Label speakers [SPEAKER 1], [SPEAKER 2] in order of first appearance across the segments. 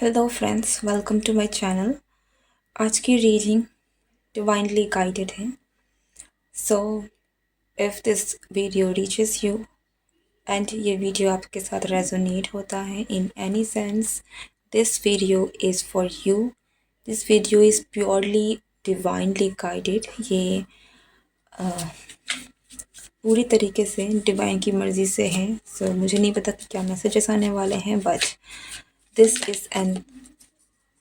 [SPEAKER 1] Hello friends, welcome to my channel. आज की reading divinely guided है। So if this video reaches you and ये video आपके साथ रेजोनेट होता है in any sense, this video is for you. This video is purely divinely guided. ये पूरी तरीके से डिवाइन की मर्ज़ी से है। सो मुझे नहीं पता कि क्या मैसेजेस आने वाले हैं, but this is an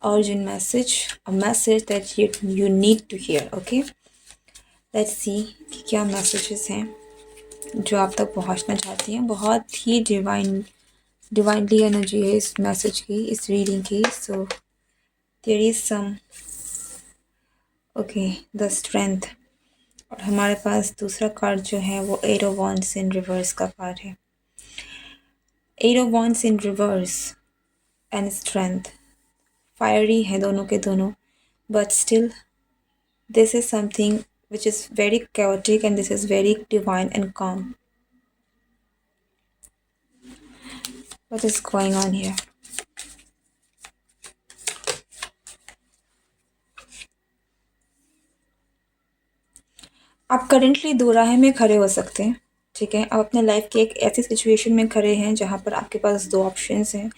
[SPEAKER 1] urgent message, a message that you need to hear. Okay, let's see कि क्या मैसेजेस हैं जो आप तक पहुंचना चाहती हैं। बहुत ही डिवाइनली एनर्जी है इस मैसेज की, इस रीडिंग की। So there is some okay the strength. और हमारे पास दूसरा कार्ड जो है वो eight of wands in reverse का कार्ड है। Eight of wands in reverse and strength fiery है दोनों के दोनों, but still this is something which is very chaotic and this is very divine and calm. What is going on here? आप currently दो राह में खड़े हो सकते हैं। ठीक है, आप अपने लाइफ की एक ऐसी सिचुएशन में खड़े हैं जहाँ पर आपके पास दो ऑप्शंस हैं।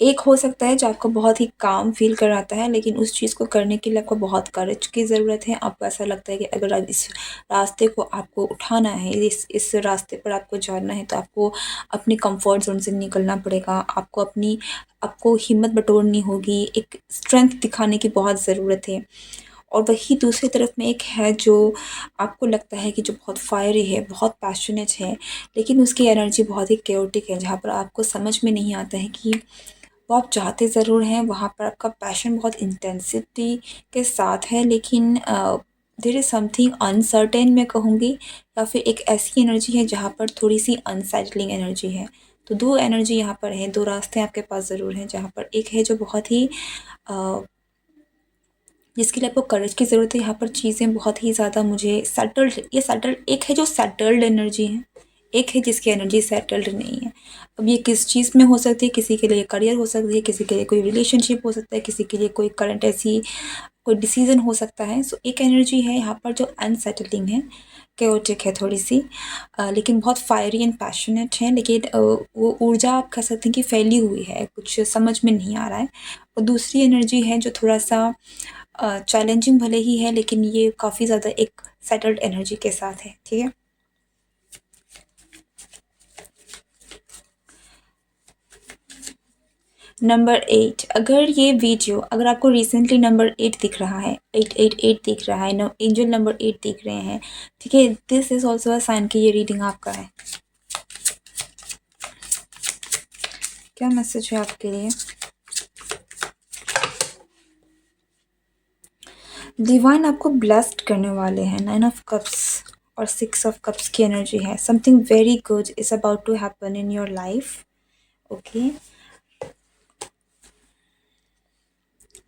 [SPEAKER 1] एक हो सकता है जो आपको बहुत ही काम फील कराता है, लेकिन उस चीज़ को करने के लिए आपको बहुत करेज की ज़रूरत है। आपको ऐसा लगता है कि अगर आप इस रास्ते को आपको उठाना है, इस रास्ते पर आपको जाना है, तो आपको अपने कंफर्ट जोन से निकलना पड़ेगा। आपको हिम्मत बटोरनी होगी, एक स्ट्रेंथ दिखाने की बहुत ज़रूरत है। और वही दूसरी तरफ में एक है जो आपको लगता है कि जो बहुत फायरी है, बहुत पैशनेट है, लेकिन उसकी एनर्जी बहुत ही केओटिक है, जहाँ पर आपको समझ में नहीं आता है कि वो आप चाहते ज़रूर हैं, वहाँ पर आपका पैशन बहुत इंटेंसिटी के साथ है, लेकिन देयर इज़ समथिंग अनसर्टेन मैं कहूँगी, या फिर एक ऐसी एनर्जी है जहाँ पर थोड़ी सी अनसेटलिंग एनर्जी है। तो दो एनर्जी यहाँ पर है, दो रास्ते आपके पास ज़रूर हैं, जहाँ पर एक है जो बहुत ही जिसके लिए आपको करेज की ज़रूरत है। यहाँ पर चीज़ें बहुत ही ज़्यादा मुझे सेटल्ड एक है जो सेटल्ड एनर्जी है, एक है जिसकी एनर्जी सेटल्ड नहीं है। अब ये किस चीज़ में हो सकती है? किसी के लिए करियर हो सकती है, किसी के लिए कोई रिलेशनशिप हो सकता है, किसी के लिए कोई करंट ऐसी कोई डिसीज़न हो सकता है। सो एक एनर्जी है यहाँ पर जो अनसेटलिंग है, केओटिक है थोड़ी सी, लेकिन बहुत फायरी एंड पैशनेट है। लेकिन वो ऊर्जा आप कह सकते हैं कि फैली हुई है, कुछ समझ में नहीं आ रहा है। और दूसरी एनर्जी है जो थोड़ा सा चैलेंजिंग भले ही है, लेकिन ये काफ़ी ज़्यादा एक सेटल्ड एनर्जी के साथ है। ठीक है, नंबर 8। अगर आपको रिसेंटली नंबर 8 दिख रहा है, 888 दिख रहा है, एंजल नंबर 8 दिख रहे हैं, ठीक है, this is also a sign कि ये रीडिंग आपका है। क्या मैसेज है आपके लिए? डिवाइन आपको ब्लेस्ड करने वाले हैं। 9 ऑफ कप्स और 6 ऑफ कप्स की एनर्जी है। Something very good is about to happen in your life. Okay,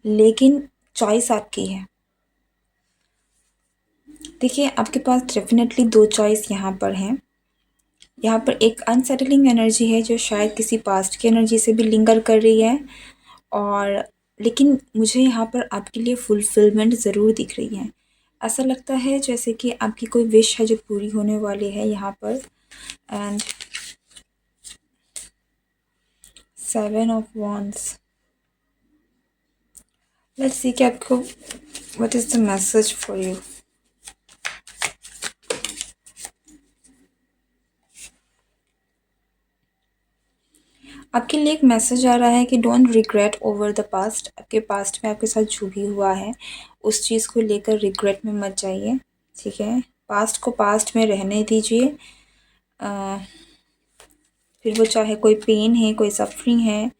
[SPEAKER 1] लेकिन चॉइस आपकी है। देखिए, आपके पास डेफिनेटली दो चॉइस यहाँ पर हैं। यहाँ पर एक अनसेटलिंग एनर्जी है जो शायद किसी पास्ट की एनर्जी से भी लिंगर कर रही है, और लेकिन मुझे यहाँ पर आपके लिए फुलफिलमेंट ज़रूर दिख रही है। ऐसा लगता है जैसे कि आपकी कोई विश है जो पूरी होने वाली है यहाँ पर। And 7 of wands, let's see कि आपको what is the message for you. आपके लिए एक मैसेज आ रहा है कि don't regret over the past. आपके पास्ट में आपके साथ जो भी हुआ है उस चीज़ को लेकर रिग्रेट में मत जाइए। ठीक है, पास्ट को पास्ट में रहने दीजिए। फिर वो चाहे कोई पेन है, कोई सफरिंग है,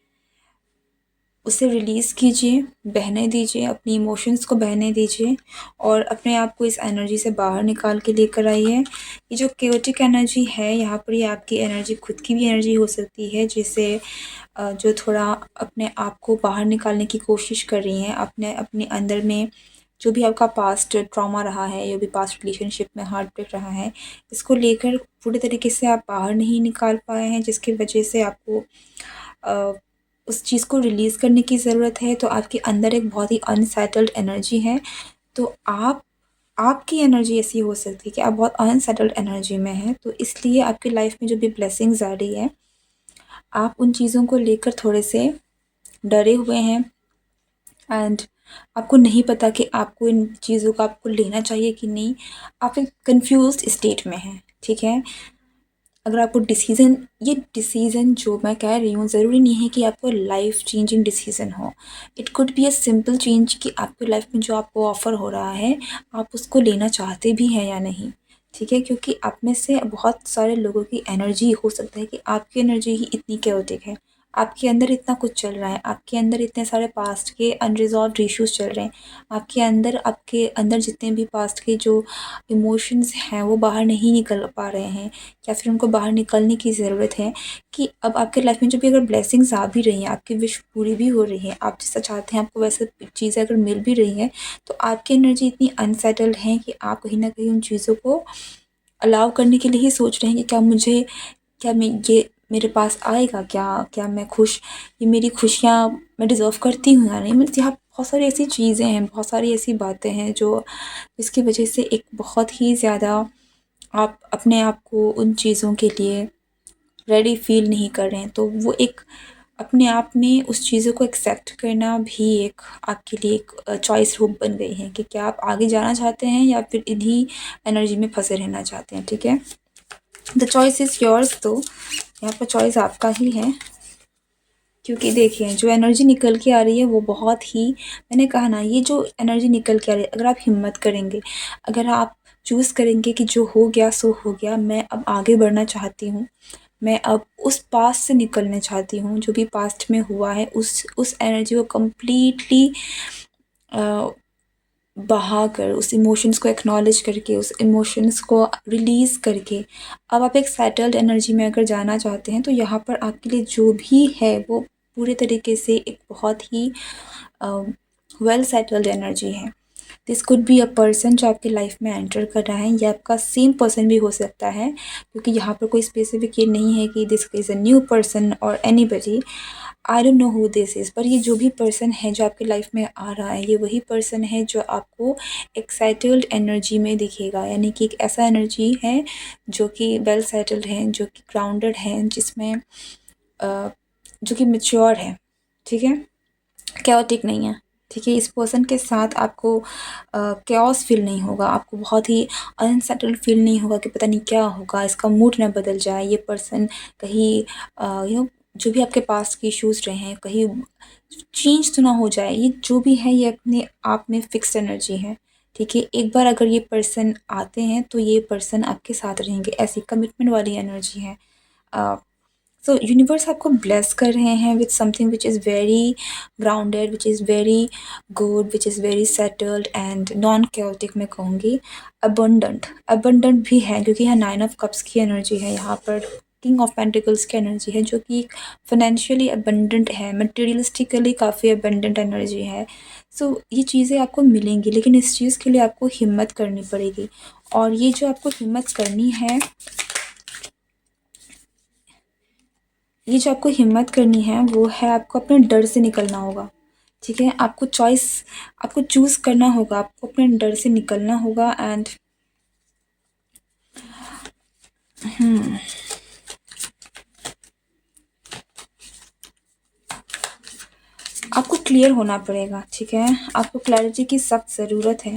[SPEAKER 1] उसे रिलीज़ कीजिए, बहने दीजिए, अपनी इमोशंस को बहने दीजिए और अपने आप को इस एनर्जी से बाहर निकाल के लेकर आइए। ये जो केओटिक एनर्जी है यहाँ पर, ये आपकी एनर्जी खुद की भी एनर्जी हो सकती है, जिसे जो थोड़ा अपने आप को बाहर निकालने की कोशिश कर रही हैं, अपने अपने अंदर में जो भी आपका पास्ट ट्रॉमा रहा है, जो भी पास्ट रिलेशनशिप में हार्ट ब्रेक रहा है, इसको लेकर पूरे तरीके से आप बाहर नहीं निकाल पाए हैं, जिसकी वजह से आपको उस चीज़ को रिलीज़ करने की ज़रूरत है, तो आपके अंदर एक बहुत ही अनसेटल्ड एनर्जी है। तो आपकी एनर्जी ऐसी हो सकती है कि आप बहुत अनसेटल्ड एनर्जी में हैं, तो इसलिए आपकी लाइफ में जो भी ब्लेसिंग्स आ रही है, आप उन चीज़ों को लेकर थोड़े से डरे हुए हैं एंड आपको नहीं पता कि आपको इन चीज़ों को आपको लेना चाहिए कि नहीं। आप एक कन्फ्यूज़्ड स्टेट में हैं, ठीक है? अगर आपको ये डिसीज़न जो मैं कह रही हूँ, ज़रूरी नहीं है कि आपको लाइफ़ चेंजिंग डिसीज़न हो। It could be a simple change कि आपकी लाइफ़ में जो आपको ऑफ़र हो रहा है, आप उसको लेना चाहते भी हैं या नहीं, ठीक है? क्योंकि आप में से बहुत सारे लोगों की एनर्जी हो सकता है कि आपकी एनर्जी ही इतनी कैओटिक है। आपके अंदर इतना कुछ चल रहा है, आपके अंदर इतने सारे पास्ट के अनरिज़ॉल्व्ड इश्यूज़ चल रहे हैं। आपके अंदर जितने भी पास्ट के जो इमोशंस हैं, वो बाहर नहीं निकल पा रहे हैं, या फिर उनको बाहर निकलने की ज़रूरत है कि अब आपके लाइफ में जो भी अगर ब्लेसिंग्स आ भी रही हैं, आपकी विश पूरी भी हो रही है, आप जैसा चाहते हैं आपको वैसे चीज़ें अगर मिल भी रही हैं, तो आपकी एनर्जी इतनी अनसेटल्ड है कि आप कहीं न कहीं उन चीज़ों को अलाउ करने के लिए ही सोच रहे हैं कि क्या मैं ये मेरे पास आएगा? क्या मैं ये मेरी खुशियाँ मैं डिज़र्व करती हूँ या नहीं? मीन्स यहाँ बहुत सारी ऐसी चीज़ें हैं, बहुत सारी ऐसी बातें हैं जो जिसकी वजह से एक बहुत ही ज़्यादा आप अपने आप को उन चीज़ों के लिए रेडी फ़ील नहीं कर रहे हैं। तो वो एक अपने आप में उस चीज़ों को एक्सेप्ट करना भी एक आपके लिए एक चॉइस रूप बन गई है कि क्या आप आगे जाना चाहते हैं या फिर इन्हीं एनर्जी में फँसे रहना चाहते हैं, ठीक है? The choice is yours. तो यहाँ पर चॉइस आपका ही है, क्योंकि देखिए जो एनर्जी निकल के आ रही है वो बहुत ही, मैंने कहा ना, ये जो एनर्जी निकल के आ रही है, अगर आप हिम्मत करेंगे, अगर आप चूज़ करेंगे कि जो हो गया सो हो गया, मैं अब आगे बढ़ना चाहती हूँ, मैं अब उस पास्ट से निकलना चाहती हूँ, जो भी पास्ट में हुआ है उस एनर्जी को कम्प्लीटली बहाकर, उस इमोशंस को एक्नॉलेज करके, उस इमोशंस को रिलीज़ करके अब आप एक सेटल्ड एनर्जी में अगर जाना चाहते हैं, तो यहाँ पर आपके लिए जो भी है वो पूरे तरीके से एक बहुत ही वेल सेटल्ड एनर्जी है। This could be a person जो आपकी लाइफ में एंटर कर रहा है, ये आपका सेम पर्सन भी हो सकता है, क्योंकि यहाँ पर कोई स्पेसिफिक ये नहीं है कि this is a new person और anybody. I don't know who this is, पर ये जो भी पर्सन है जो आपकी लाइफ में आ रहा है, ये वही पर्सन है जो आपको एक सेटल्ड एनर्जी में दिखेगा, यानी कि एक ऐसा एनर्जी है जो कि वेल सेटल्ड है, जो कि ग्राउंडेड है, जिसमें जो कि मैच्योर है, ठीक है? कैओटिक नहीं है, ठीक है? इस पर्सन के साथ आपको कैओस फ़ील नहीं होगा, आपको बहुत ही अनसेटल्ड फ़ील नहीं होगा कि पता नहीं क्या होगा, इसका मूड ना बदल जाए, ये पर्सन कहीं जो भी आपके पास के इश्यूज़ रहे हैं, कहीं चेंज तो ना हो जाए। ये जो भी है, ये अपने आप में फ़िक्स्ड एनर्जी है, ठीक है? एक बार अगर ये पर्सन आते हैं, तो ये पर्सन आपके साथ रहेंगे, ऐसी कमिटमेंट वाली एनर्जी है। सो यूनिवर्स आपको ब्लेस कर रहे हैं with something which is very grounded, which is very good, which is very settled and non chaotic, मैं कहूँगी अबंडेंट भी है, क्योंकि यहाँ 9 ऑफ कप्स की एनर्जी है, यहाँ पर किंग ऑफ पेंटिकल्स की एनर्जी है, जो कि फाइनेंशियली अबंडेंट है, मटेरियलिस्टिकली काफ़ी अबंडेंट एनर्जी है। सो ये चीज़ें आपको मिलेंगी, लेकिन इस चीज़ के लिए आपको हिम्मत करनी पड़ेगी, और ये जो आपको हिम्मत करनी है, वो है आपको अपने डर से निकलना होगा, ठीक है? आपको चूज़ करना होगा, आपको अपने डर से निकलना होगा एंड आपको क्लियर होना पड़ेगा, ठीक है? आपको क्लैरिटी की सख्त ज़रूरत है,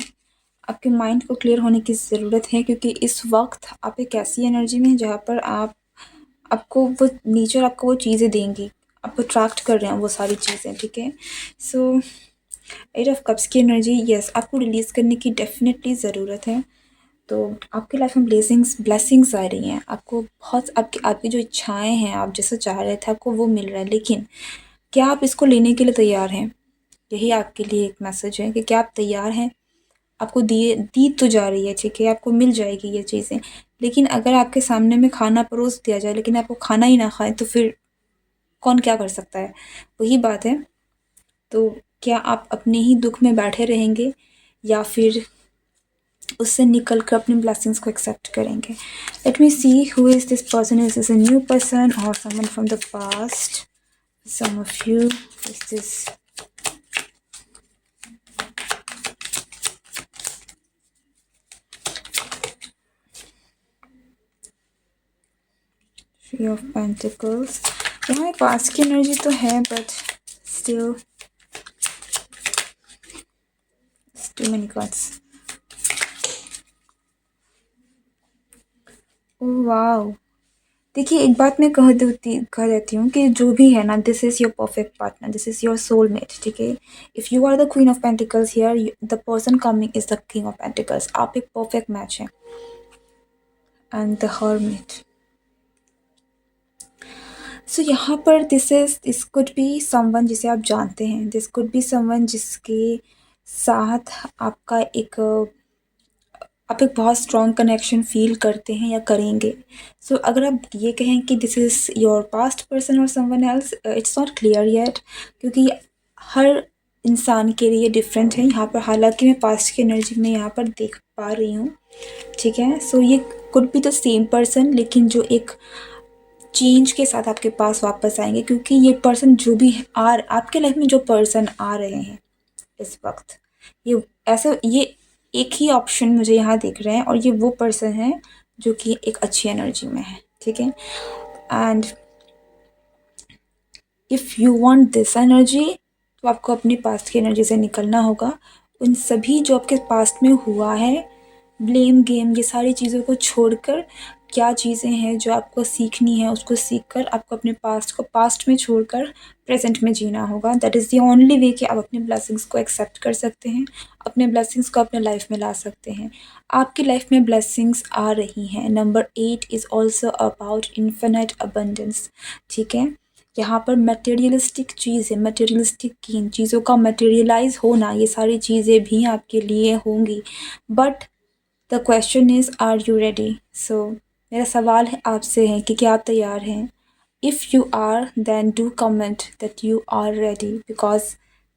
[SPEAKER 1] आपके माइंड को क्लियर होने की ज़रूरत है, क्योंकि इस वक्त आप एक ऐसी एनर्जी में हैं जहाँ पर आपको वो नेचर आपको वो चीज़ें देंगी, आपको अट्रैक्ट कर रहे हैं वो सारी चीज़ें, ठीक है? सो 8 ऑफ कप्स की एनर्जी, यस, आपको रिलीज़ करने की डेफिनेटली ज़रूरत है। तो आपकी लाइफ में ब्लेसिंग्स आ रही हैं, आपको बहुत आपकी जो इच्छाएं हैं, आप जैसा चाह रहे थे आपको वो मिल रहा है, लेकिन क्या आप इसको लेने के लिए तैयार हैं? यही आपके लिए एक मैसेज है कि क्या आप तैयार हैं? आपको दी तो जा रही है, ठीक है? आपको मिल जाएगी ये चीज़ें, लेकिन अगर आपके सामने में खाना परोस दिया जाए, लेकिन आपको खाना ही ना खाए, तो फिर कौन क्या कर सकता है? वही बात है। तो क्या आप अपने ही दुख में बैठे रहेंगे, या फिर उससे निकल कर अपनी ब्लेसिंग्स को एक्सेप्ट करेंगे? Let me see who is this person, is this a new person और someone from the past? some of you is this Three of Pentacles. यहाँ पास्ट की एनर्जी तो है but still too many cards. Oh wow, देखिए एक बात मैं कह देती हूँ कि जो भी है ना, this is your perfect partner, this is your soulmate, ठीक है। If you are the queen of pentacles here, the person coming is the king of pentacles. आप एक परफेक्ट मैच है। And the hermit. सो यहाँ पर this could be someone जिसे आप जानते हैं, दिस कुड बी समवन जिसके साथ आपका आप एक बहुत स्ट्रॉन्ग कनेक्शन फ़ील करते हैं या करेंगे। सो अगर आप ये कहें कि this is your past person और someone else, it's not clear yet, क्योंकि हर इंसान के लिए डिफरेंट है यहाँ पर। हालांकि मैं पास्ट की एनर्जी में यहाँ पर देख पा रही हूँ, ठीक है। सो ये could be the same person, लेकिन जो एक चेंज के साथ आपके पास वापस आएंगे, क्योंकि ये पर्सन जो भी आपके लाइफ में जो पर्सन आ रहे हैं इस वक्त, ये एक ही ऑप्शन मुझे यहाँ दिख रहे हैं, और ये वो पर्सन है जो कि एक अच्छी एनर्जी में है, ठीक है। And if you want this energy, तो आपको अपनी पास्ट की एनर्जी से निकलना होगा। उन सभी जो आपके पास्ट में हुआ है, ब्लेम गेम, ये सारी चीज़ों को छोड़कर क्या चीज़ें हैं जो आपको सीखनी है, उसको सीखकर आपको अपने पास्ट को पास्ट में छोड़कर प्रेजेंट में जीना होगा। That is the only way कि आप अपने ब्लेसिंग्स को एक्सेप्ट कर सकते हैं, अपने ब्लेसिंग्स को अपने लाइफ में ला सकते हैं। आपकी लाइफ में ब्लेसिंग्स आ रही हैं। Number 8 is also about infinite abundance, ठीक है। यहाँ पर मटेरियलिस्टिक चीज़ें, मटेरियलिस्टिक की चीज़ों का मटेरियलाइज होना, ये सारी चीज़ें भी आपके लिए होंगी। But the question is, are you ready? So मेरा सवाल है आपसे है कि क्या आप तैयार हैं? If you are, then do comment that you are ready, because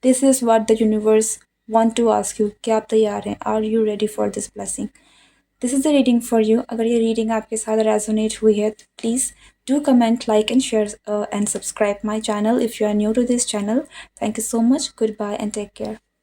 [SPEAKER 1] this is what the universe want to ask you. क्या आप तैयार हैं? Are you ready for this blessing? This is the reading for you. अगर ये reading आपके साथ resonate हुई है तो please do comment, like and share, and subscribe my channel if you are new to this channel. Thank you so much. Goodbye and take care.